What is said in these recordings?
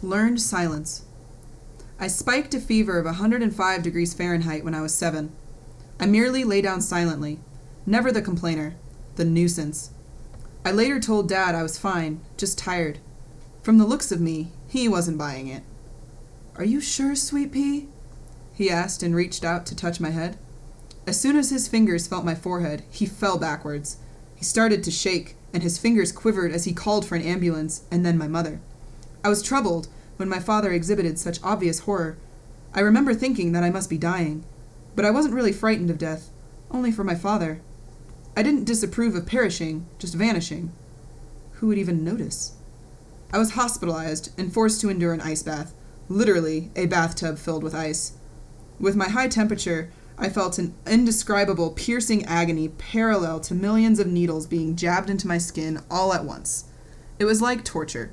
Learned silence. I spiked a fever of 105 degrees Fahrenheit when I was 7. I merely lay down silently, never the complainer, the nuisance. I later told Dad I was fine, just tired. From the looks of me, he wasn't buying it. "Are you sure, Sweet Pea?" he asked and reached out to touch my head. As soon as his fingers felt my forehead, he fell backwards. He started to shake, and his fingers quivered as he called for an ambulance and then my mother. I was troubled when my father exhibited such obvious horror. I remember thinking that I must be dying, but I wasn't really frightened of death, only for my father. I didn't disapprove of perishing, just vanishing. Who would even notice? I was hospitalized and forced to endure an ice bath, literally a bathtub filled with ice. With my high temperature, I felt an indescribable, piercing agony parallel to millions of needles being jabbed into my skin all at once. It was like torture.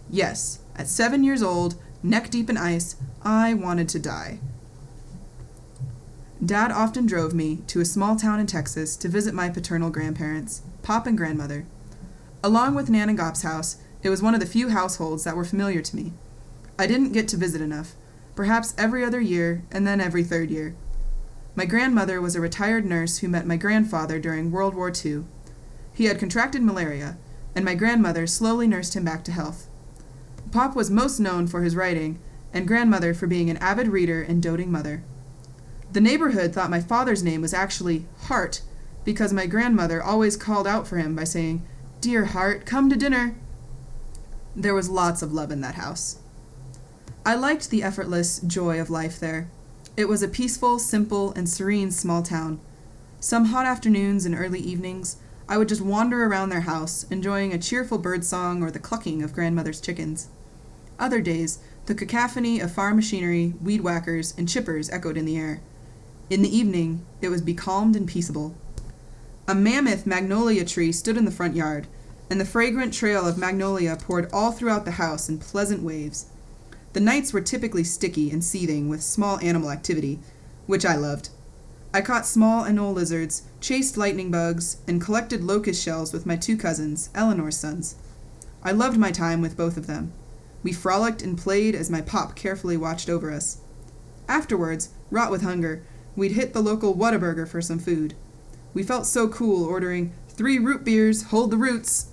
Yes, at 7 years old, neck deep in ice, I wanted to die. Dad often drove me to a small town in Texas to visit my paternal grandparents, Pop and Grandmother. Along with Nan and Gop's house, it was one of the few households that were familiar to me. I didn't get to visit enough, perhaps every other year and then every third year. My grandmother was a retired nurse who met my grandfather during World War II. He had contracted malaria, and my grandmother slowly nursed him back to health. Pop was most known for his writing, and Grandmother for being an avid reader and doting mother. The neighborhood thought my father's name was actually Hart, because my grandmother always called out for him by saying, "Dear Hart, come to dinner." There was lots of love in that house. I liked the effortless joy of life there. It was a peaceful, simple, and serene small town. Some hot afternoons and early evenings, I would just wander around their house, enjoying a cheerful birdsong or the clucking of grandmother's chickens. Other days, the cacophony of farm machinery, weed whackers, and chippers echoed in the air. In the evening, it was becalmed and peaceable. A mammoth magnolia tree stood in the front yard, and the fragrant trail of magnolia poured all throughout the house in pleasant waves. The nights were typically sticky and seething with small animal activity, which I loved. I caught small anole lizards, chased lightning bugs, and collected locust shells with my 2 cousins, Eleanor's sons. I loved my time with both of them. We frolicked and played as my pop carefully watched over us. Afterwards, rot with hunger, we'd hit the local Whataburger for some food. We felt so cool ordering 3 root beers, hold the roots,